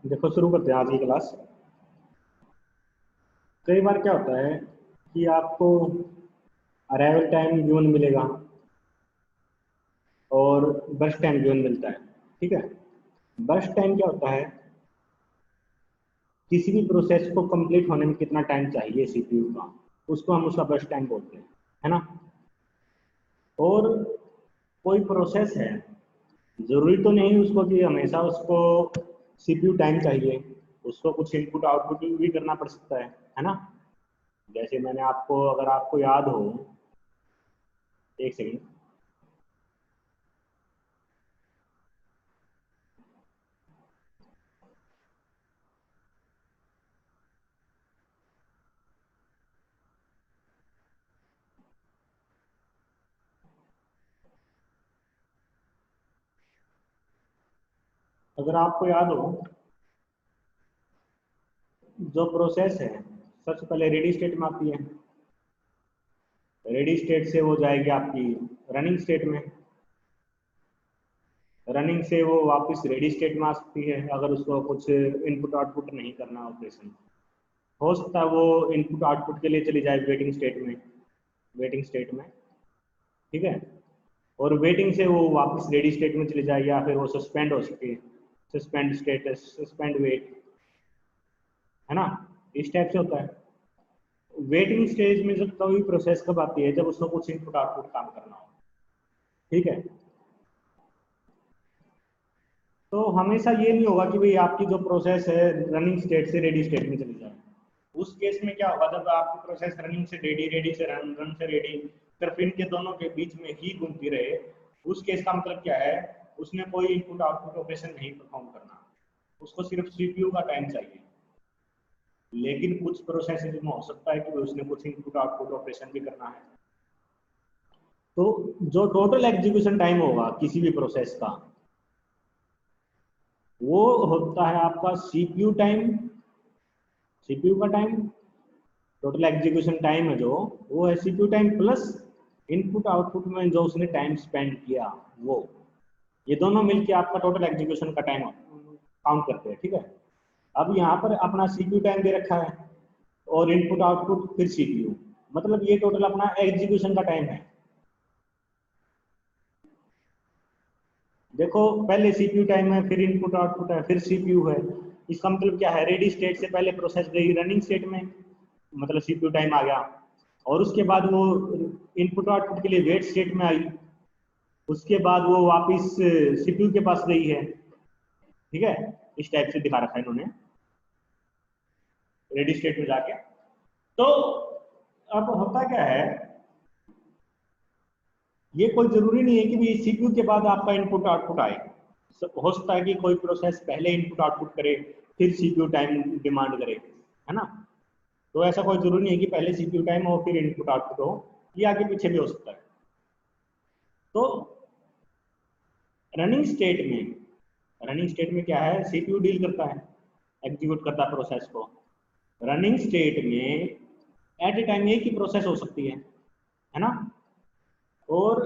देखो शुरू करते हैं आज की क्लास। कई बार क्या होता है कि आपको अराइवल टाइम गिवन मिलेगा और बर्स्ट टाइम गिवन मिलता है। ठीक है, बर्स्ट टाइम क्या होता है, किसी भी प्रोसेस को कंप्लीट होने में कितना टाइम चाहिए सीपीयू का, उसको हम उसका बर्स्ट टाइम बोलते हैं, है ना। और कोई प्रोसेस है, जरूरी तो नहीं उसको कि हमेशा उसको सीपीयू टाइम चाहिए, उसको कुछ इनपुट आउटपुट भी करना पड़ सकता है ना। जैसे मैंने आपको, अगर आपको याद हो, एक सेकंड, अगर आपको याद हो, जो प्रोसेस है सबसे पहले रेडी स्टेट में आती है, रेडी स्टेट से वो जाएगी आपकी रनिंग स्टेट में, रनिंग से वो वापस रेडी स्टेट में आ सकती है अगर उसको कुछ इनपुट आउटपुट नहीं करना ऑपरेशन। हो सकता है वो इनपुट आउटपुट के लिए चली जाए वेटिंग स्टेट में, वेटिंग स्टेट में, ठीक है। और वेटिंग से वो वापस रेडी स्टेट में चली जाए, या फिर वो सस्पेंड हो सके, सस्पेंड स्टेटस, सस्पेंड वेट, है ना, इस टाइप से होता है। वेटिंग स्टेज में जब कोई प्रोसेस कब आती है, जब उसको कुछ इनपुट आउटपुट काम करना हो, ठीक है। तो हमेशा ये नहीं होगा कि भाई आपकी जो प्रोसेस है रनिंग स्टेट से रेडी स्टेट में चली जाए। उस केस में क्या होगा, जब आपकी प्रोसेस रनिंग से रेडी, रेडी से रन, रन से रेडी, सिर्फ इनके दोनों के बीच में ही घूमती रहे, उस केस का मतलब क्या है, उसने कोई इनपुट आउटपुट ऑपरेशन नहीं परफॉर्म करना, उसको सिर्फ सीपीयू का टाइम चाहिए। लेकिन कुछ प्रोसेसेस में हो सकता है कि उसने कुछ इनपुट आउटपुट ऑपरेशन भी करना है। तो जो टोटल एग्जीक्यूशन टाइम होगा किसी भी प्रोसेस का, वो होता है आपका सीपीयू टाइम, सीपीयू का टाइम, टोटल एग्जीक्यूशन टाइम है जो, वो है CPU time plus input output में जो उसने टाइम स्पेंड किया वो, ये दोनों मिलके आपका टोटल एग्जीक्यूशन का टाइम काउंट करते हैं, ठीक है। अब यहाँ पर अपना सीपीयू टाइम दे रखा है और इनपुट आउटपुट फिर सीपीयू, मतलब ये टोटल अपना एग्जीक्यूशन का टाइम है। देखो पहले सीपीयू टाइम है, फिर इनपुट आउटपुट है, फिर सीपीयू है। इसका मतलब क्या है, रेडी स्टेट से पहले प्रोसेस गई रनिंग स्टेट में, मतलब सीपीयू टाइम आ गया, और उसके बाद वो इनपुट आउटपुट के लिए वेट स्टेट में आई, उसके बाद वो वापस सीपीयू के पास गई है, ठीक है। इस टाइप से दिखा रखा है इन्होंने रेडी स्टेट में जाके। तो अब होता क्या है, ये कोई जरूरी नहीं है कि भी सीपीयू के बाद आपका इनपुट आउटपुट आए। हो सकता है कि कोई प्रोसेस पहले इनपुट आउटपुट करे फिर सीपीयू टाइम डिमांड करे, है ना। तो ऐसा कोई जरूरी नहीं है कि पहले सीपीयू टाइम हो फिर इनपुट आउटपुट हो, ये आगे पीछे भी हो सकता है। तो रनिंग स्टेट में, रनिंग स्टेट में क्या है, सीपीयू डील करता है, एग्जीक्यूट करता है प्रोसेस को। रनिंग स्टेट में एट ए टाइम एक ही प्रोसेस हो सकती है ना। और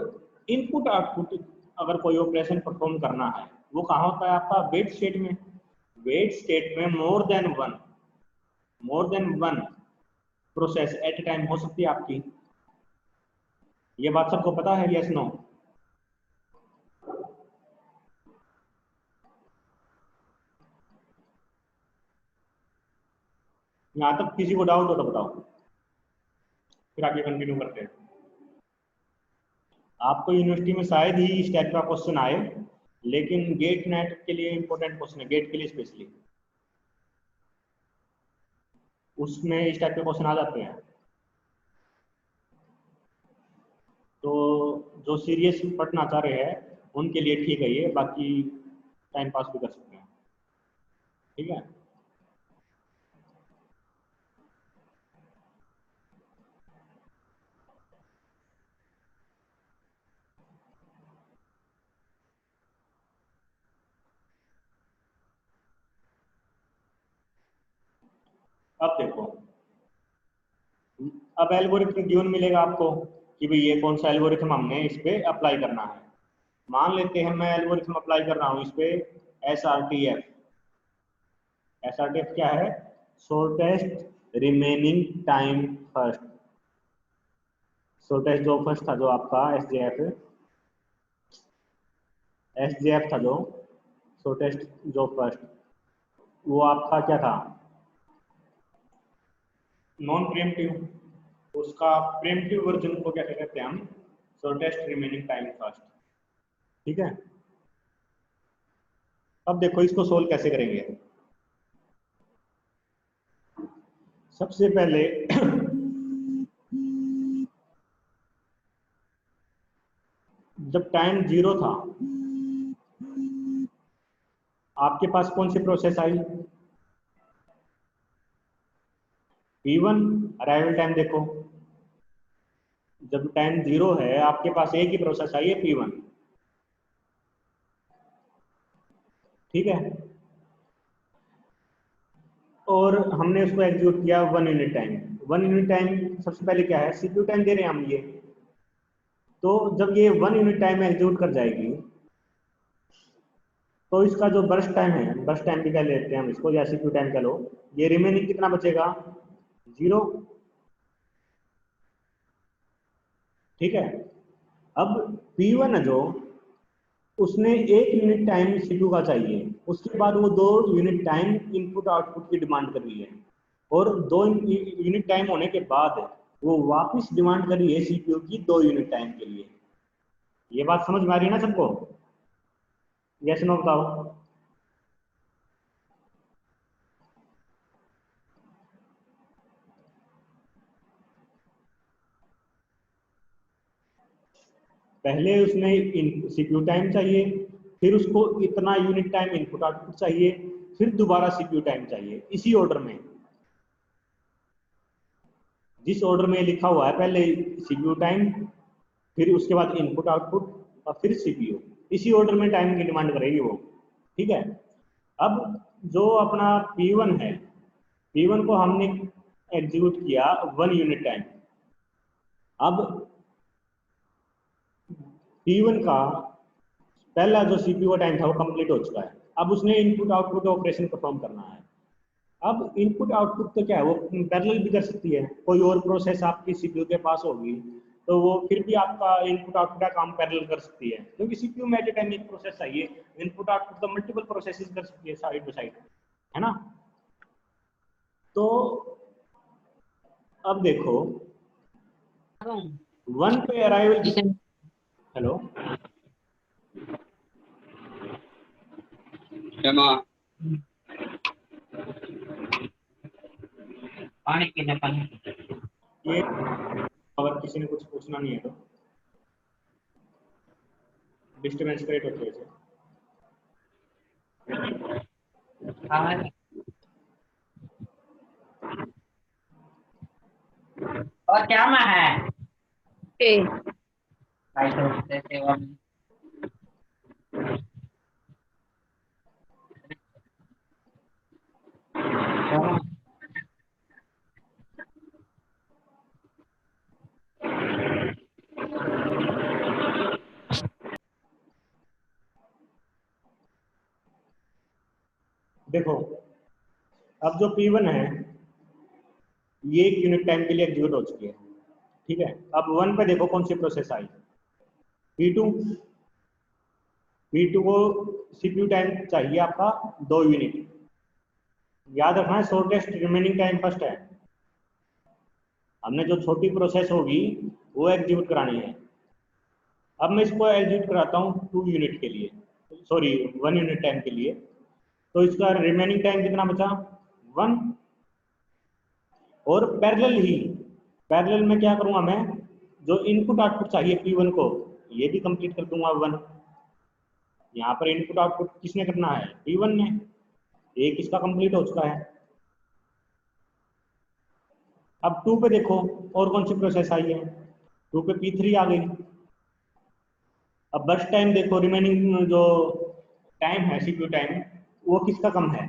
इनपुट आउटपुट अगर कोई ऑपरेशन परफॉर्म करना है, वो कहाँ होता है आपका, वेट स्टेट में। वेट स्टेट में more than one process at A time हो सकती है आपकी। ये बात सबको पता है, यस नो? यहाँ तक किसी को डाउट हो तो बताओ, फिर आगे कंटिन्यू करते हैं। आपको यूनिवर्सिटी में शायद ही इस टाइप का क्वेश्चन आए, लेकिन गेट नेट के लिए इंपॉर्टेंट क्वेश्चन है, गेट के लिए स्पेशली उसमें इस टाइप के क्वेश्चन आ जाते हैं। तो जो सीरियस पढ़ना चाह रहे हैं उनके लिए ठीक है ये, बाकी टाइम पास भी कर सकते हैं, ठीक है। अब देखो, अब एल्गोरिथम गिवन मिलेगा आपको कि भाई ये कौन सा एल्गोरिथम हमने इस पे अप्लाई करना है। मान लेते हैं मैं एल्गोरिथम अप्लाई कर रहा हूँ इस पे SRTF। SRTF क्या है, shortest remaining time first. Shortest जो फर्स्ट था जो आपका SJF था जो शॉर्टेस्ट जो फर्स्ट, वो आपका क्या था, नॉन प्रीएम्प्टिव। उसका प्रीएम्प्टिव वर्जन को क्या कहते हैं हम, शॉर्टेस्ट रिमेनिंग टाइम फर्स्ट, ठीक है। अब देखो इसको सोल्व कैसे करेंगे। सबसे पहले जब टाइम 0 था आपके पास कौन सी प्रोसेस आई, P1। अराइवल टाइम देखो, जब टाइम 0 है आपके पास एक ही प्रोसेस आई है P1, ठीक है। और हमने उसको एग्जीक्यूट किया 1 यूनिट टाइम। 1 यूनिट टाइम सबसे पहले क्या है, सीपीयू टाइम दे रहे हैं हम ये। तो जब ये 1 यूनिट टाइम में एग्जीक्यूट कर जाएगी तो इसका जो बर्स्ट टाइम है, बर्स्ट टाइम भी कह लेते हैं हम इसको, या सीपीयू टाइम कह लो, ये रिमेनिंग कितना बचेगा, 0। ठीक है। अब P1 है जो, उसने 1 यूनिट टाइम सीपीयू का चाहिए, उसके बाद वो 2 यूनिट टाइम इनपुट आउटपुट की डिमांड कर रही है, और 2 यूनिट टाइम होने के बाद वो वापस डिमांड कर रही है सीपीयू की 2 यूनिट टाइम के लिए। ये बात समझ में आ रही है ना सबको? यस नो बताओ। पहले उसने सीपीयू टाइम चाहिए, फिर उसको इतना यूनिट टाइम इनपुट आउटपुट चाहिए, फिर दोबारा सीपीयू टाइम चाहिए, इसी ऑर्डर में, जिस ऑर्डर में लिखा हुआ है, पहले सीपीयू टाइम, फिर उसके बाद इनपुट आउटपुट, और फिर सीपीयू, इसी ऑर्डर में टाइम की डिमांड करेगी वो। ठीक है। अब जो अपना P1 है, P1 को हमने एग्जीक्यूट किया 1 यूनिट टाइम। अब P1 का पहला जो सीपीयू का टाइम था वो कंप्लीट हो चुका है, अब उसने इनपुट आउटपुट ऑपरेशन परफॉर्म करना है। अब इनपुट आउटपुट तो क्या है, वो पैरेलल भी कर सकती है, कोई और प्रोसेस आपकी सीपीयू के पास होगी तो वो फिर भी आपका इनपुट आउटपुट का काम पैरेलल कर सकती है, क्योंकि सीपीयू में एट ए टाइम एक प्रोसेस चाहिए, इनपुट आउटपुट तो मल्टीपल प्रोसेसेस कर सकती है साइड बाय साइड, है ना। तो अब देखो, 1 पे अराइवल, हेलो, पानी पीने पानी। ये अगर किसी ने कुछ पूछना नहीं है तो डिस्टर्बेंस क्रिएट होती है। हाँ। और क्या में है? भाई तो सेवा में। देखो, अब जो P1 है ये 1 यूनिट टाइम के लिए एग्जीक्यूट हो चुकी है। ठीक है। अब 1 पे देखो कौन सी प्रोसेस आई, P2। P2 को सीपीयू टाइम चाहिए आपका 2 यूनिट। याद रखना है शॉर्टेस्ट रिमेनिंग टाइम फर्स्ट है, हमने जो छोटी प्रोसेस होगी वो एग्जीक्यूट करानी है। अब मैं इसको एग्जीक्यूट कराता हूँ 2 यूनिट के लिए, सॉरी 1 यूनिट टाइम के लिए, तो इसका रिमेनिंग टाइम कितना बचा, 1। और पैरेलल में क्या करूंगा मैं, जो इनपुट आउटपुट चाहिए P1 को ये भी कंप्लीट कर दूंगा 1। यहाँ पर इनपुट आउटपुट किसने करना है, P1 ने, एक इसका कंप्लीट हो चुका है। अब 2 पे देखो और कौन सी प्रोसेस आई है, 2 पे P3 आ गई। अब बर्स्ट टाइम देखो, रिमेनिंग जो टाइम है सीपीयू टाइम, वो किसका कम है,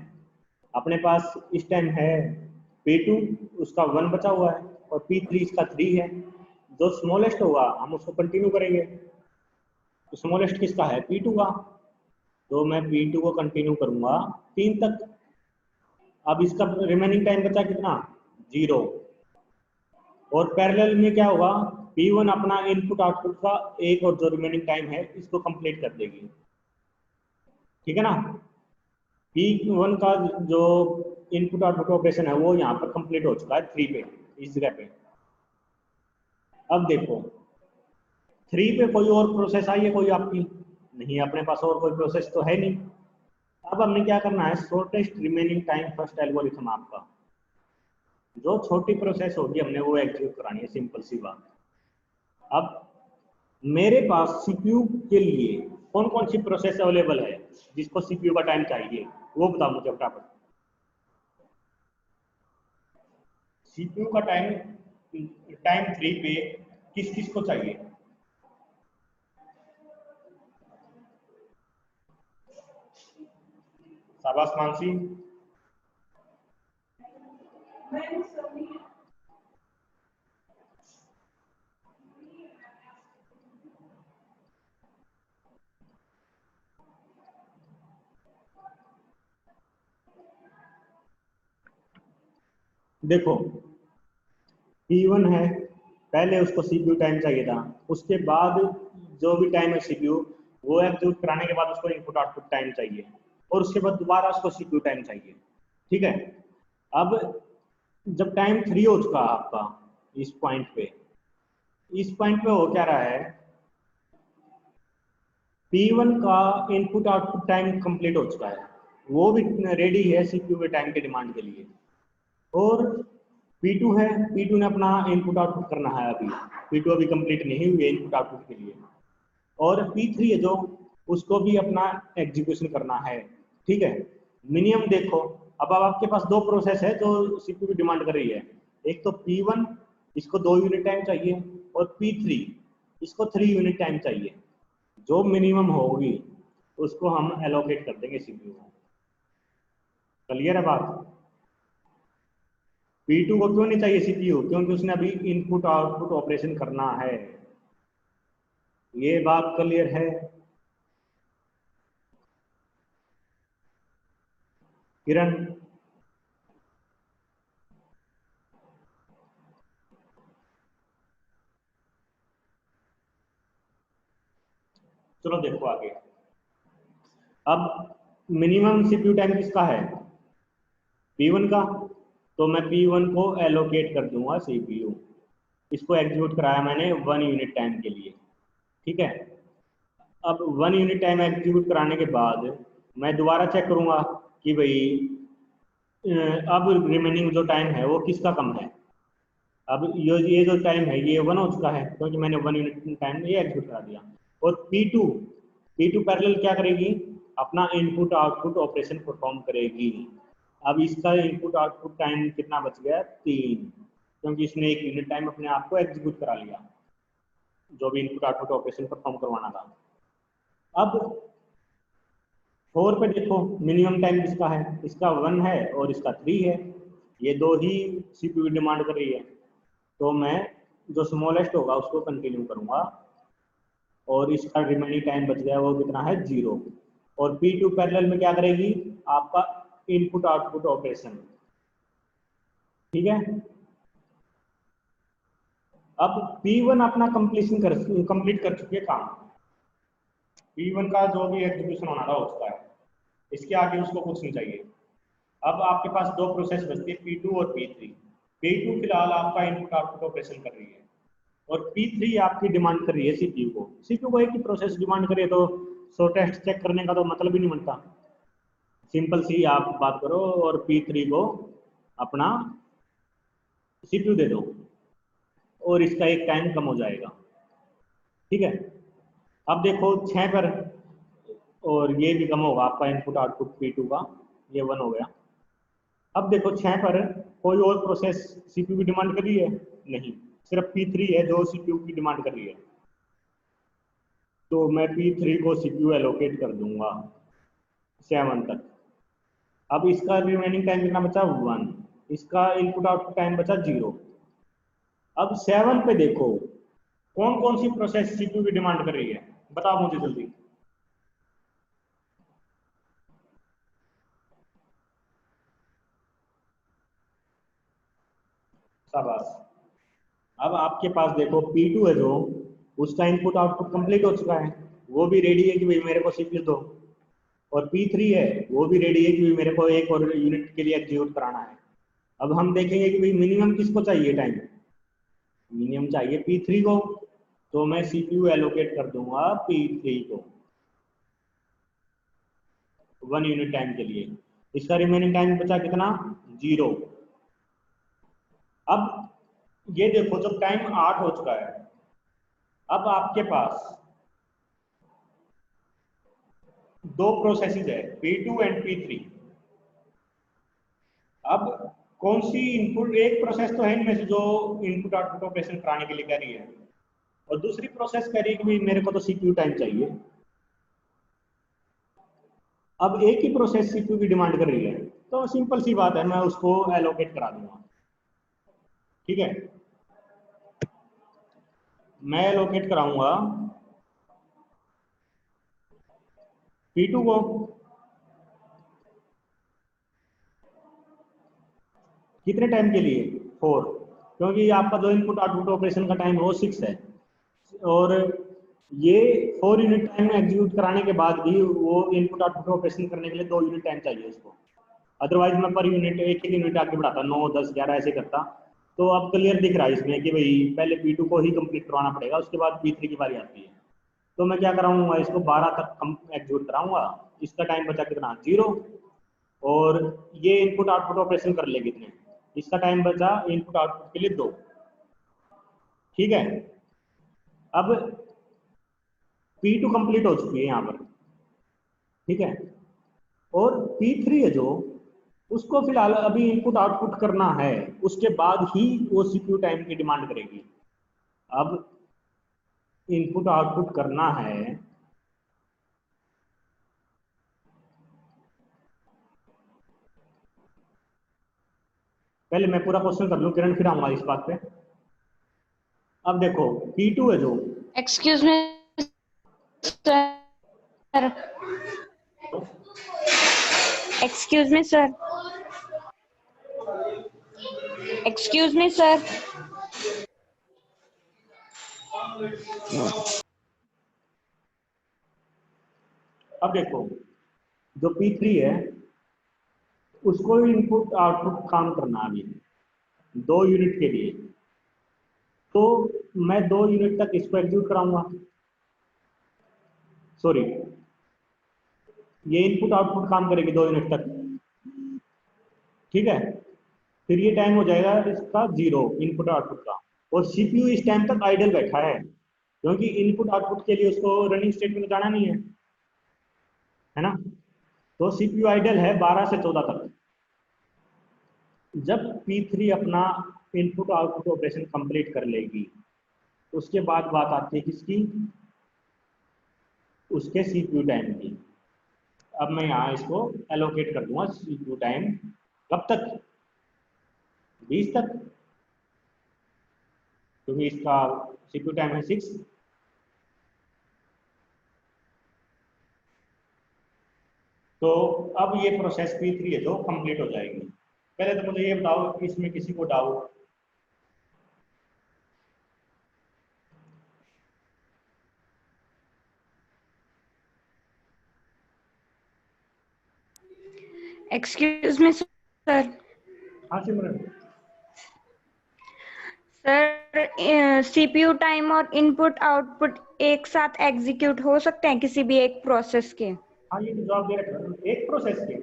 अपने पास इस टाइम है P2, उसका 1 बचा हुआ है, और P3 इसका 3 है। जो स्मॉलेस्ट होगा हम उसको कंटिन्यू करेंगे, तो स्मॉलेस्ट किसका है, P2 का, तो मैं P2 को कंटिन्यू करूंगा 3 तक। अब इसका रिमेनिंग टाइम बचा कितना, 0। और पैरेलल में क्या होगा, P1 अपना इनपुट आउटपुट का एक और जो रिमेनिंग टाइम है इसको कंप्लीट कर देगी। ठीक है ना। P1 का जो इनपुट आउटपुट ऑपरेशन है वो यहाँ पर कंप्लीट हो चुका है 3 पे, इस जगह पे। अब देखो 3 पे कोई और प्रोसेस आई है कोई आपकी, नहीं, अपने पास और कोई प्रोसेस तो है नहीं। अब हमने क्या करना है, shortest remaining time first algorithm आपका, जो छोटी प्रोसेस होगी हमने वो एग्जीक्यूट करानी है, सिंपल सी बात। अब मेरे पास सीपीयू के लिए कौन कौन सी प्रोसेस अवेलेबल है जिसको सीपीयू का टाइम चाहिए, वो बताओ मुझे फटाफट। सीपीयू का टाइम टाइम 3 पे किस किस को चाहिए, शाबाश मानसी। देखो P1 है, पहले उसको CPU टाइम चाहिए था, उसके बाद जो भी टाइम है CPU वो एग्जीक्यूट कराने के बाद उसको इनपुट आउटपुट टाइम चाहिए, और उसके बाद दोबारा उसको CPU टाइम चाहिए। ठीक है, अब जब टाइम 3 हो चुका आपका इस पॉइंट पे, हो क्या रहा है, P1 का इनपुट आउटपुट टाइम कंप्लीट हो चुका है, वो भी रेडी है CPU के टाइम के डिमांड के लिए। और P2 है, P2 ने अपना इनपुट आउटपुट करना है अभी, P2 अभी कंप्लीट नहीं हुई है इनपुट आउटपुट के लिए। और P3 है जो उसको भी अपना एग्जीक्यूशन करना है। ठीक है, मिनिमम देखो, अब आपके पास दो प्रोसेस है जो CPU की डिमांड कर रही है, एक तो P1 इसको 2 यूनिट टाइम चाहिए, और P3 इसको 3 यूनिट टाइम चाहिए। जो मिनिमम होगी उसको हम एलोकेट कर देंगे CPU को। क्लियर है बात? P2 को क्यों नहीं चाहिए CPU? क्योंकि उसने अभी इनपुट आउटपुट ऑपरेशन करना है। ये बात क्लियर है किरण? चलो देखो आगे। अब मिनिमम CPU टाइम किसका है? P1 का। तो मैं P1 को एलोकेट कर दूंगा CPU। इसको एग्जीक्यूट कराया मैंने 1 यूनिट टाइम के लिए। ठीक है, अब 1 यूनिट टाइम एग्जीक्यूट कराने के बाद मैं दोबारा चेक करूंगा कि भाई अब रिमेनिंग जो टाइम है वो किसका कम है। अब ये जो टाइम है ये 1 हो चुका है, क्योंकि मैंने 1 यूनिट टाइम ये एग्जीक्यूट करा दिया। और P2 पैरेलल क्या करेगी? अपना इनपुट आउटपुट ऑपरेशन परफॉर्म करेगी। अब इसका इनपुट आउटपुट टाइम कितना बच गया? 3, क्योंकि इसने 1 यूनिट टाइम अपने आप को एग्जीक्यूट करा लिया, जो भी इनपुट आउटपुट ऑपरेशन परफॉर्म करवाना था। अब 4 पे देखो मिनिमम टाइम किसका है? इसका 1 है और इसका 3 है, ये दो ही CPU डिमांड कर रही है। तो मैं जो स्मॉलेस्ट होगा उसको कंटिन्यू करूंगा, और इसका रिमेनिंग टाइम बच गया वो कितना है? 0। और P2 पैरेलल में क्या करेगी? आपका इनपुट आउटपुट ऑपरेशन। ठीक है, अब P1 अपना कंप्लीट कर चुके काम। P1 का जो भी एग्जीक्यूशन होना था हो चुका है, इसके आगे उसको कुछ नहीं चाहिए। अब आपके पास दो प्रोसेस बचती है, P2 और P3। P2 फिलहाल आपका इनपुट आउटपुट ऑपरेशन कर रही है, और P3 आपकी डिमांड कर रही है CPU को। CPU को एक ही प्रोसेस डिमांड करे तो शॉर्टेस्ट चेक करने का तो मतलब ही नहीं बनता। सिंपल सी आप बात करो और P3 को अपना CPU दे दो, और इसका एक टाइम कम हो जाएगा। ठीक है, अब देखो 6 पर, और ये भी कम होगा आपका इनपुट आउटपुट P2 का, ये 1 हो गया। अब देखो 6 पर कोई और प्रोसेस CPU की डिमांड कर रही है? नहीं, सिर्फ P3 है जो CPU की डिमांड कर रही है। तो मैं P3 को CPU एलोकेट कर दूंगा 7 तक। अब इसका रिमेनिंग टाइम कितना बचा? 1। इसका इनपुट आउटपुट टाइम बचा 0। अब 7 पे देखो कौन कौन सी प्रोसेस CPU की डिमांड कर रही है, बताओ मुझे जल्दी। शाबाश। अब आपके पास देखो P2 है जो, उसका इनपुट आउटपुट कंप्लीट हो चुका है, वो भी रेडी है कि भाई मेरे को CPU दो। और P3 है, वो भी रेडी है कि भाई मेरे को एक और यूनिट के लिए एग्जीक्यूट कराना है। अब हम देखेंगे कि भाई मिनिमम किसको चाहिए टाइम? मिनिमम चाहिए P3 को, तो मैं CPU एलोकेट कर दूंगा P3 को 1 यूनिट टाइम के लिए। इसका रिमेनिंग टाइम बचा कितना? 0। अब ये देखो जब टाइम 8 हो चुका है, अब आपके पास दो प्रोसेसेस है, P2 एंड P3। अब कौन सी इनपुट, एक प्रोसेस तो है इनमें से जो इनपुट आउटपुट ऑपरेशन कराने के लिए कह रही है, और दूसरी प्रोसेस कह रही है कि भाई मेरे को तो CPU टाइम चाहिए। अब एक ही प्रोसेस CPU की डिमांड कर रही है, तो सिंपल सी बात है, मैं उसको एलोकेट करा दूंगा। ठीक है, मैं एलोकेट कराऊंगा P2 को। कितने टाइम के लिए? 4, क्योंकि आपका जो इनपुट आउटपुट ऑपरेशन का टाइम है वो 6 है, और ये 4 यूनिट टाइम में एग्जीक्यूट कराने के बाद भी वो इनपुट आउटपुट ऑपरेशन करने के लिए 2 यूनिट टाइम चाहिए उसको। अदरवाइज मैं पर यूनिट एक यूनिट आगे बढ़ाता, 9, 10, 11 ऐसे करता। तो अब क्लियर दिख रहा है इसमें कि भाई पहले P2 को ही कंप्लीट करवाना पड़ेगा, उसके बाद P3 की बारी आती है। तो मैं क्या कराऊंगा, इसको 12 तक एग्जीक्यूट कराऊंगा। इसका टाइम बचा कितना? 0। और ये इनपुट आउटपुट ऑपरेशन कर ले कितने, इसका टाइम बचा इनपुट आउटपुट के लिए 2। ठीक है, अब P2 कंप्लीट हो चुकी है यहाँ पर, ठीक है। और P3 है जो, उसको फिलहाल अभी इनपुट आउटपुट करना है, उसके बाद ही वो सीपीयू टाइम की डिमांड करेगी। अब इनपुट आउटपुट करना है, पहले मैं पूरा क्वेश्चन कर लूं किरण, फिर आऊंगा इस बात पे। अब देखो P2 है जो, excuse me sir, excuse me sir, excuse me sir. अब देखो जो P3 है उसको इनपुट आउटपुट काम करना है अभी 2 यूनिट के लिए। तो मैं 2 यूनिट तक इसको एग्जीक्यूट कराऊंगा, सॉरी ये इनपुट आउटपुट काम करेगी 2 यूनिट तक, ठीक है। फिर ये टाइम हो जाएगा इसका 0 इनपुट आउटपुट का, और सीपीयू इस टाइम तक आइडल बैठा है, क्योंकि इनपुट आउटपुट के लिए उसको रनिंग स्टेट में जाना नहीं है ना। तो सीपीयू आइडल है 12 से 14 तक। जब P3 अपना इनपुट आउटपुट ऑपरेशन कंप्लीट कर लेगी, उसके बाद बात आती है किसकी? उसके सीपीयू टाइम की। अब मैं यहाँ इसको एलोकेट कर दूंगा सीपीयू टाइम, कब तक? 20 तक, क्योंकि इसका सीपीयू टाइम है 6। तो अब ये प्रोसेस P3 है जो कंप्लीट हो जाएगी। पहले तो मुझे ये बताओ कि इसमें किसी को डाउट? Excuse me sir. हाँ सिमरन। सर सीपीयू टाइम और इनपुट आउटपुट एक साथ एग्जीक्यूट हो सकते हैं किसी भी एक प्रोसेस के? हाँ ये तो जवाब दे रखा है, एक प्रोसेस के।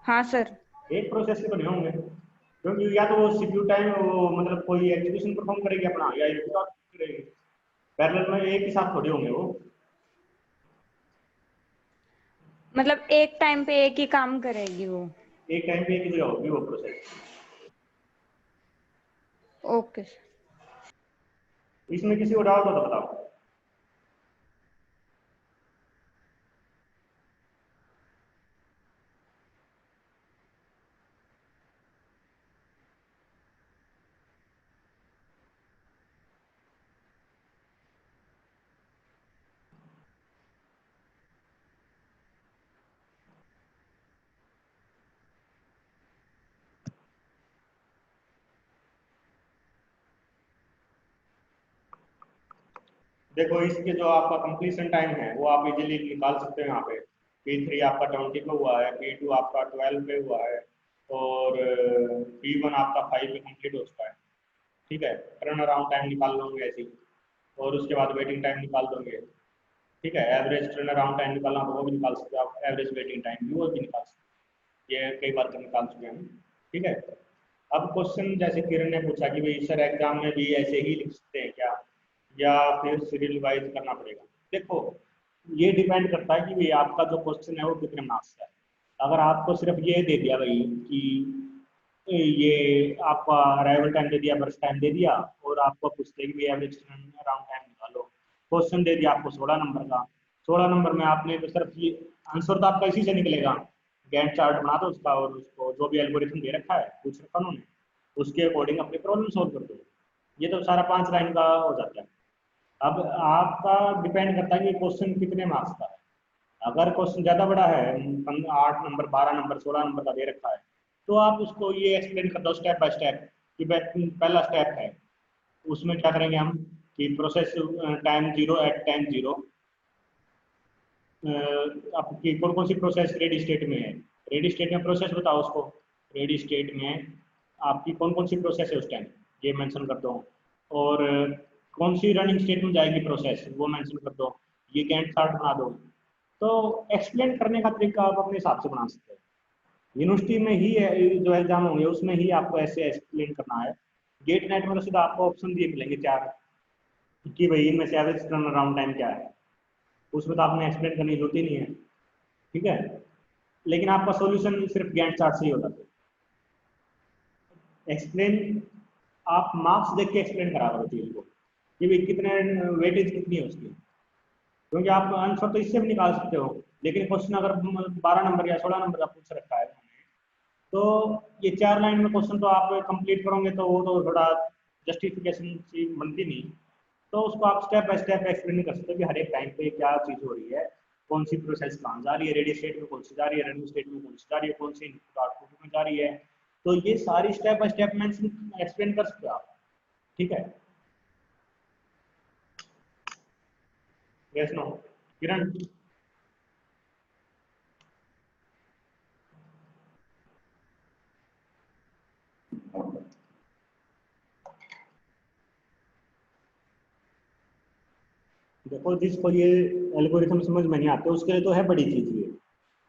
हाँ सर। एक प्रोसेस के तो नहीं होंगे, क्योंकि या तो वो सीपीयू टाइम वो मतलब कोई एग्जीक्यूशन परफॉर्म करेगी अपना, या इनपुट आउटपुट करेगी। पैरेलल में एक ही साथ थोड़ी होंगे वो। मतलब एक टाइम पे एक ही काम करेगी वो? एक टाइम पे एक ही जगह होगी वो प्रोसेस। Okay sir. इसमें किसी को डाउट हो तो बताओ। देखो इसके जो आपका कंप्लीशन टाइम है वो आप इजीली निकाल सकते हो। यहाँ पे P3 आपका 20 पे हुआ है, P2 आपका 12 पे हुआ है, और P1 आपका 5 पे कंप्लीट हो चुका है, ठीक है। टर्न अराउंड टाइम निकाल लोगे ऐसे ही, और उसके बाद वेटिंग टाइम निकाल दोगे, ठीक है। एवरेज टर्न अराउंड टाइम निकालना तो वो भी निकाल सकते हो आप, एवरेज वेटिंग टाइम भी वो भी निकाल सकते हो, ये कई बार तो निकाल चुके हैं, ठीक है। अब क्वेश्चन जैसे किरण ने पूछा कि भाई सर एग्जाम में भी ऐसे ही लिख सकते हैं क्या, या फिर सीरियल वाइज करना पड़ेगा? देखो ये डिपेंड करता है कि भाई आपका जो क्वेश्चन है वो कितने मार्क्स का है। अगर आपको सिर्फ ये दे दिया भाई कि ये आपका अराइवल टाइम दे दिया, बर्स्ट टाइम दे दिया, और आपको पूछते हैं कि एवरेज अराउंड टाइम निकालो, क्वेश्चन दे दिया आपको 16 नंबर का, 16 नंबर में आपने तो सिर्फ ये आंसर तो आपका इसी से निकलेगा, गैंट चार्ट बना दो उसका, और उसको जो भी एल्गोरिथम दे रखा है पूछ रखा उन्होंने उसके अकॉर्डिंग अपनी प्रॉब्लम सॉल्व कर दो। ये तो सारा 5 लाइन का हो जाता है। अब आपका डिपेंड करता है कि क्वेश्चन कितने मार्क्स का है। अगर क्वेश्चन ज़्यादा बड़ा है, 8 नंबर, 12 नंबर, 16 नंबर का दे रखा है, तो आप उसको ये एक्सप्लेन कर दो स्टेप बाय स्टेप कि पहला स्टेप है उसमें क्या करेंगे हम कि प्रोसेस टाइम 0 @ 10 0 आपकी कौन कौन सी प्रोसेस रेडी स्टेट में है, रेडी स्टेट में प्रोसेस बताओ उसको, रेडी स्टेट में आपकी कौन कौन सी प्रोसेस है उस टाइम ये मेंशन कर दो, और कौन सी रनिंग स्टेट में जाएगी प्रोसेस वो मेंशन कर दो, ये गैंट चार्ट बना दो। तो एक्सप्लेन करने का तरीका आप अपने हिसाब से बना सकते हैं। यूनिवर्सिटी में ही जो एग्जाम होंगे उसमें ही आपको ऐसे एक्सप्लेन करना है। गेट नेट में तो सीधा आपको ऑप्शन दिए मिलेंगे 4 कि भाई इनमें से एवरेज टर्न अराउंड टाइम क्या है, उसमें तो आपने एक्सप्लेन करने की जरूरत ही नहीं है, ठीक है। लेकिन आपका सॉल्यूशन सिर्फ गैंट चार्ट से ही होता है। एक्सप्लेन आप मार्क्स देख के एक्सप्लेन करा करो चीज को कि भाई कितने वेटेज कितनी है उसकी, क्योंकि आप आंसर तो इससे भी निकाल सकते हो, लेकिन क्वेश्चन अगर 12 नंबर या 16 नंबर का पूछ रखा है उन्होंने, तो ये 4 लाइन में क्वेश्चन तो आप कंप्लीट करोगे तो वो तो थोड़ा जस्टिफिकेशन सी बनती नहीं, तो उसको आप स्टेप बाय स्टेप एक्सप्लेन कर सकते हो कि हर एक टाइम पे क्या चीज़ हो रही है, कौन सी प्रोसेस कहाँ जा रही है, रेडी स्टेट में कौन सी जा रही है, रनिंग स्टेट में कौन सी जा रही है, कौन सी इनपुट आउटपुट में जा रही है। तो ये सारी स्टेप बाय स्टेप में एक्सप्लेन कर सकते हो आप, ठीक है। यस नो किरण। देखो जिसको ये एल्गोरिथम समझ में नहीं आते उसके लिए तो है बड़ी चीज ये,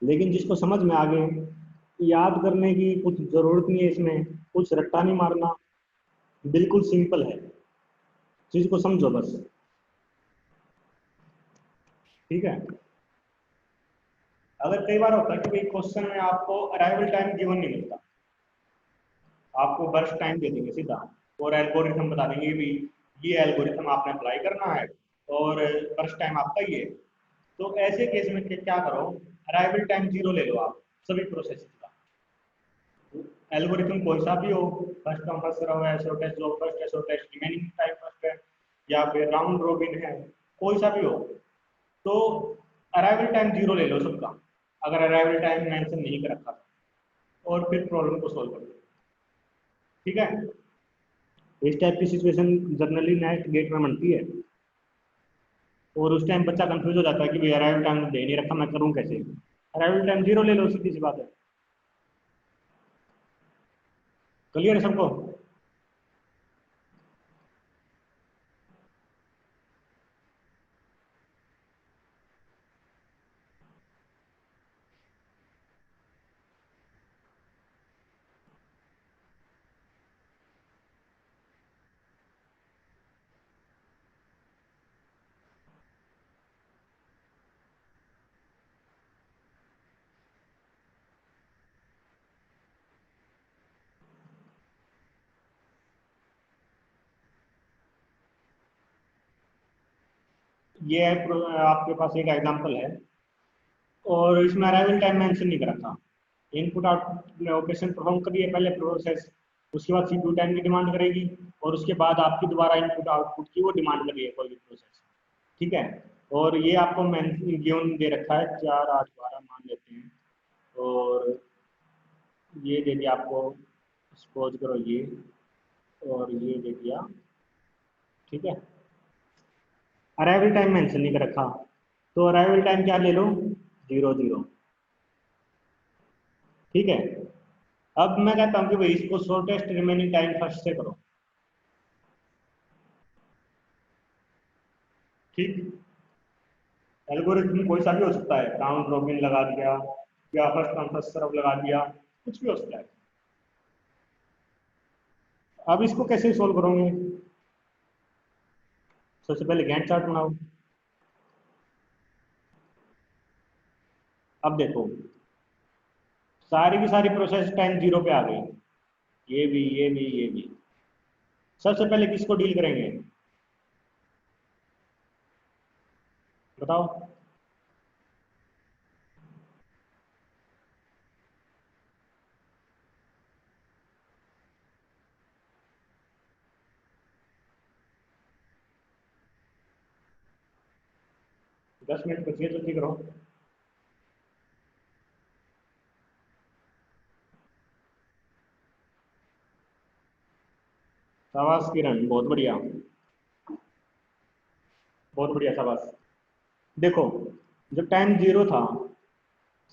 लेकिन जिसको समझ में आ गए, याद करने की कुछ जरूरत नहीं है इसमें, कुछ रट्टा नहीं मारना, बिल्कुल सिंपल है, चीज को समझो बस, ठीक है। अगर कई बार होता है कि भाई क्वेश्चन में आपको अराइवल टाइम गिवन नहीं मिलता, आपको बर्स्ट टाइम दे देंगे सीधा और एल्गोरिथम बता देंगे भी ये एल्गोरिथम आपने अप्लाई करना है और बर्स्ट टाइम आपका ये है। तो ऐसे केस में क्या करो, अराइवल टाइम 0 ले लो आप सभी प्रोसेस का, एल्गोरिथम कोई सा भी हो, फर्स्ट कम फर्स्ट सर्व है, शॉर्टेस्ट जॉब फर्स्ट है, शॉर्टेस्ट रिमेनिंग टाइम फर्स्ट है, या फिर राउंड रोबिन है, कोई सा भी हो, तो अराइवल टाइम 0 ले लो सबका, अगर अराइवल टाइम मेंशन नहीं कर रखा, और फिर प्रॉब्लम को सोल्व कर दो, ठीक है। इस टाइप की सिचुएशन जनरली नेट गेट में बनती है, और उस टाइम बच्चा कंफ्यूज हो जाता है कि भाई अराइवल टाइम दे नहीं रखा, मैं करूँ कैसे। अराइवल टाइम 0 ले लो, सीधी सी बात है। क्लियर है सबको। ये आपके पास एक एग्जांपल है, और इसमें अराइवल टाइम मेंशन नहीं कर रखा, इनपुट आउटपुट ऑपरेशन परफॉर्म करिए पहले प्रोसेस, उसके बाद सीपीयू टाइम की डिमांड करेगी, और उसके बाद आपकी दोबारा इनपुट आउटपुट की वो डिमांड करिए कोई भी प्रोसेस, ठीक है। और ये आपको गिवन दे रखा है 4 8 12 मान लेते हैं, और ये दे दिया आपको, सपोज करो ये, और ये दे दिया, ठीक है। अराइवल टाइम मेंशन नहीं कर रखा, तो अराइवल टाइम क्या ले लो, 0 0, ठीक है। अब मैं कहता हूँ कि भाई इसको शॉर्टेस्ट रिमेनिंग टाइम फर्स्ट से करो, ठीक। एल्गोरिथम कोई सा भी हो सकता है, राउंड रॉबिन लगा दिया या फर्स्ट कम फर्स्ट सर्व लगा दिया, कुछ भी हो सकता है। अब इसको कैसे सोल्व करोगे, सबसे पहले गैंट चार्ट बनाओ। अब देखो सारी की सारी प्रोसेस टाइम 0 पे आ गई, ये भी ये भी ये भी, सबसे पहले किसको डील करेंगे बताओ। 10 मिनट बचिए, जल्दी करो। शाबाश किरण, बहुत बढ़िया, बहुत बढ़िया, शाबाश। देखो, जब टाइम 0 था,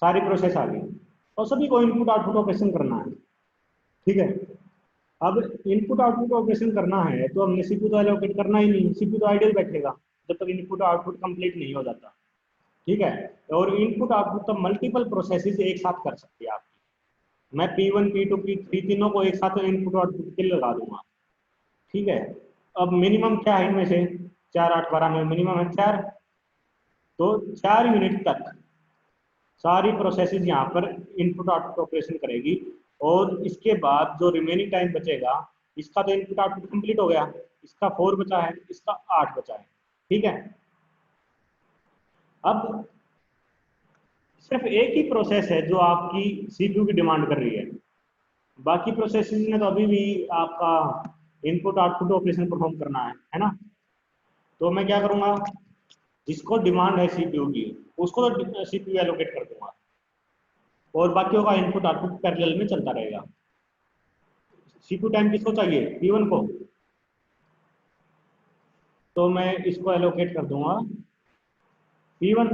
सारी प्रोसेस आ गई और सभी को इनपुट आउटपुट ऑपरेशन करना है। ठीक है, अब इनपुट आउटपुट ऑपरेशन करना है तो हमने सीपीयू तो एलोकेट करना ही नहीं, सीपीयू तो आइडियल बैठेगा जब तक इनपुट आउटपुट कंप्लीट नहीं हो जाता। ठीक है, और इनपुट आउटपुट तो मल्टीपल प्रोसेसेस एक साथ कर सकती है आपकी। मैं P1 P2 P3 तीनों को एक साथ इनपुट आउटपुट के लिए लगा दूंगा। ठीक है, अब मिनिमम क्या है इनमें से, 4 8 12 में मिनिमम है 4, तो 4 यूनिट तक सारी प्रोसेसेस यहाँ पर इनपुट आउटपुट ऑपरेशन करेगी। और इसके बाद जो रिमेनिंग टाइम बचेगा, इसका तो इनपुट आउटपुट कंप्लीट हो गया, इसका 4 बचा है, इसका 8 बचा है। ठीक है, अब सिर्फ एक ही प्रोसेस है जो आपकी सीपीयू की डिमांड कर रही है, बाकी प्रोसेसेस ने तो अभी भी आपका इनपुट आउटपुट ऑपरेशन परफॉर्म करना है ना। तो मैं क्या करूंगा, जिसको डिमांड है सीपीयू की उसको तो सीपीयू एलोकेट कर दूंगा और बाकियों का इनपुट आउटपुट पैरेलल में चलता रहेगा। सीपीयू टाइम किसको चाहिए, P1 को, तो मैं इसको एलोकेट कर दूंगा P1।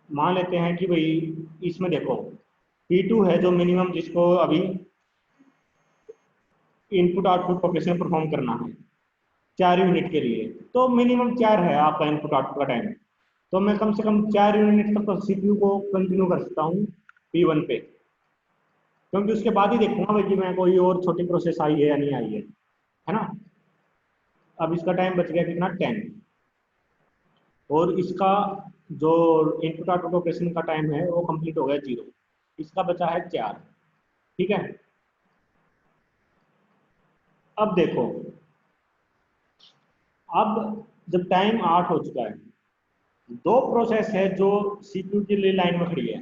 मान लेते हैं कि भाई इसमें देखो P2 है जो मिनिमम जिसको अभी इनपुट आउटपुट ऑपरेशन परफॉर्म करना है 4 यूनिट के लिए, तो मिनिमम 4 है आपका इनपुट आउटपुट का टाइम। तो मैं कम से कम 4 यूनिट तक तो सीपीयू को कंटिन्यू कर सकता हूँ P1 पे, क्योंकि उसके बाद ही देखूंगा भाई कि मैं कोई और छोटी प्रोसेस आई है या नहीं आई है ना। अब इसका टाइम बच गया कितना, 10, और इसका जो इनपुट आउटपुट ऑपरेशन का टाइम है वो कंप्लीट हो गया 0, इसका बचा है 4। ठीक है, अब देखो, अब जब टाइम 8 हो चुका है, दो प्रोसेस है जो सीपीयू के लिए लाइन में खड़ी है।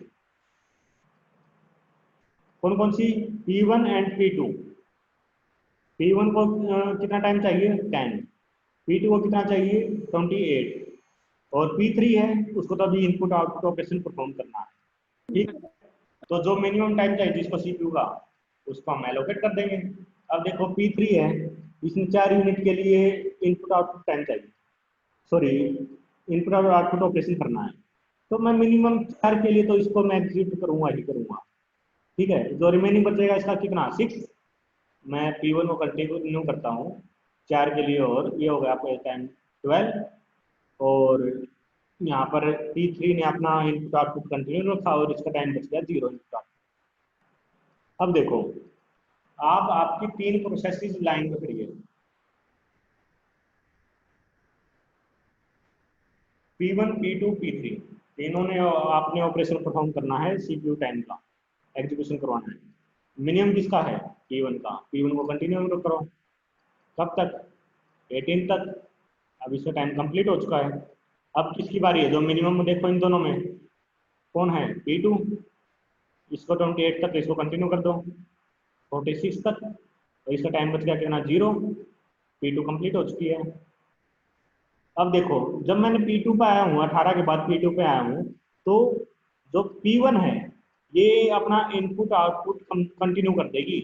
कौन कौन सी, P1 एंड P2। P1 को कितना टाइम चाहिए, 10, P2 को कितना चाहिए, 28, और P3 है उसको तो अभी इनपुट आउटपुट ऑपरेशन परफॉर्म करना है। ठीक है, तो जो मिनिमम टाइम चाहिए जिसको सीपीयू का, उसको हम एलोकेट कर देंगे। अब देखो P3 है, इसमें 4 यूनिट के लिए इनपुट आउटपुट टाइम चाहिए, सॉरी इनपुट और आउटपुट ऑपरेशन करना है, तो मैं मिनिमम 4 के लिए तो इसको मैं एग्जीक्यूट करूंगा ही करूंगा। ठीक है, जो रिमेनिंग बचेगा इसका कितना, 6, मैं P1 को कंटिन्यू करता हूँ 4 के लिए, और ये हो गया आपका टाइम 12, और यहाँ पर P3 ने अपना इनपुट आउटपुट कंटिन्यू रखा और इसका टाइम बच गया 0 इनपुट आउटपुट। अब देखो, आप आपकी 3 प्रोसेसेस लाइन में खड़ी है, P1 P2 P3, तीनों ने आपने ऑपरेशन परफॉर्म करना है, सीपीयू टाइम का एग्जीक्यूशन करवाना है। मिनिमम किसका है, P1 का, P1 को कंटिन्यू करो, कब तक, 18 तक। अब इसका टाइम कंप्लीट हो चुका है, अब किसकी बारी है, जो मिनिमम देखो इन दोनों में कौन है, P2, इसको 28 तक इसको कंटिन्यू कर दो 46 तक, और इसका टाइम बच गया कितना, 0, P2 कंप्लीट हो चुकी है। अब देखो, जब मैंने P2 पे आया हूँ, 18 के बाद P2 पे आया हूँ, तो जो P1 है ये अपना इनपुट आउटपुट कंटिन्यू कर देगी,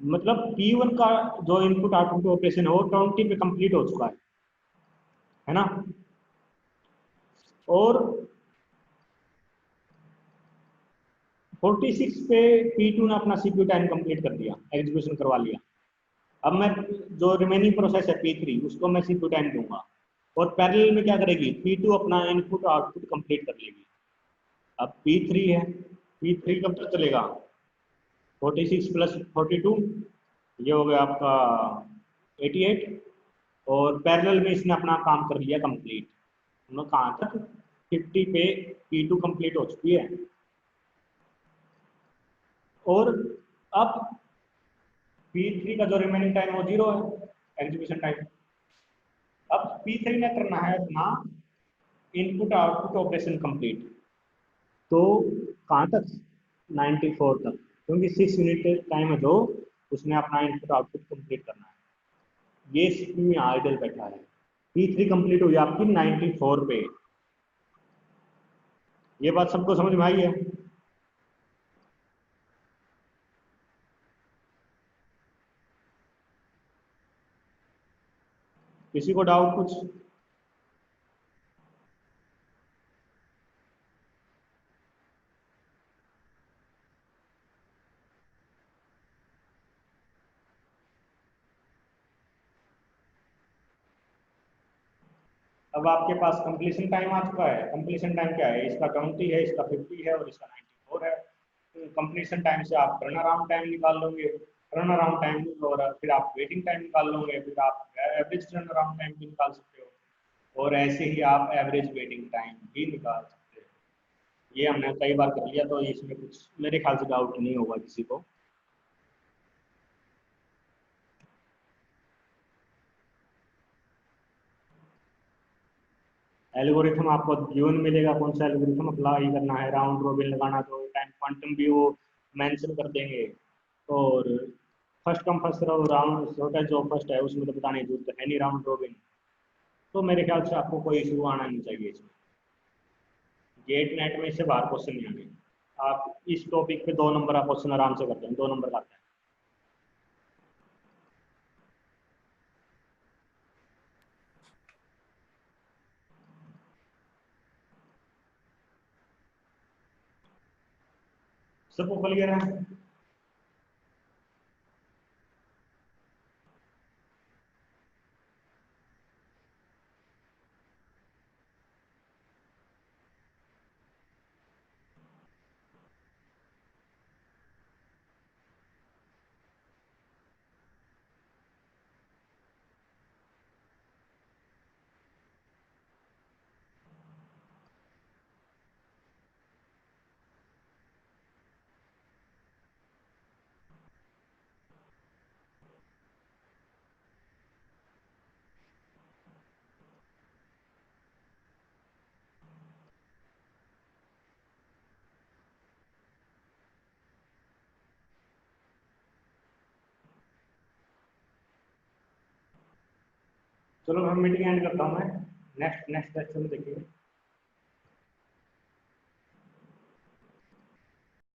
मतलब P1 का जो इनपुट आउटपुट ऑपरेशन है वो 20 पे कंप्लीट हो चुका है ना। और 46 पे P2 ने अपना सीपीयू टाइम कंप्लीट कर दिया, एग्जीक्यूशन करवा लिया। अब मैं जो रिमेनिंग प्रोसेस है P3 उसको मैं सीपीयू टाइम दूंगा, और पैरेलल में क्या करेगी, P2 अपना इनपुट आउटपुट कंप्लीट कर लेगी। अब P3 है, P3 कब तक चलेगा, 46 प्लस 42, ये हो गया आपका 88, और पैरेलल में इसने अपना काम कर लिया कंप्लीट। हम कहाँ तक, 50 पे P2 कंप्लीट हो चुकी है। और अब P3 का जो रिमेनिंग टाइम वो 0 है, एग्जीक्यूशन टाइम। अब P3 ने करना है अपना इनपुट आउटपुट ऑपरेशन कंप्लीट, तो कहाँ तक, 94 तक, क्योंकि 6 यूनिट टाइम है जो उसने अपना इनपुट आउटपुट कंप्लीट करना है। ये सीपीयू यहाँ आइडल बैठा है, P3 कंप्लीट हुई आपकी 94 पे। ये बात सबको समझ में आई है। किसी को डाउट कुछ? अब आपके पास कंप्लीशन टाइम आ चुका है। कंप्लीशन टाइम क्या है? इसका 20 है, इसका 50 है और इसका 94 है। तो कंप्लीशन टाइम से आप टर्न अराउंड टाइम निकाल लोगे, टर्न अराउंड टाइम, और फिर आप वेटिंग टाइम निकाल लोगे, फिर आप एवरेज टर्न अराउंड टाइम भी निकाल सकते हो, और ऐसे ही आप एवरेज वेटिंग टाइम भी निकाल सकते हो। ये हमने कई बार कर लिया, तो इसमें कुछ मेरे ख्याल से डाउट नहीं होगा किसी को। एल्गोरिथम आपको जीवन मिलेगा, कौन सा एल्गोरिथम अप्लाई करना है, राउंड रोबिन लगाना, तो टाइम क्वांटम भी वो मेंशन कर देंगे। और first come first serve round होता है, जो फर्स्ट है उसमें तो बताने की जरूरत है नहीं, राउंड रोबिन। तो मेरे ख्याल से आपको कोई इशू आना नहीं चाहिए इसमें। गेट नेट में से बाहर क्वेश्चन नहीं आने। आप इस टॉपिक पे 2 नंबर आप क्वेश्चन आराम से करते हैं, 2 नंबर का आता है। सबको क्लियर है? चलो मैं मीटिंग एंड करता हूँ। मैं नेक्स्ट नेक्स्ट लेक्चर में देखेंगे।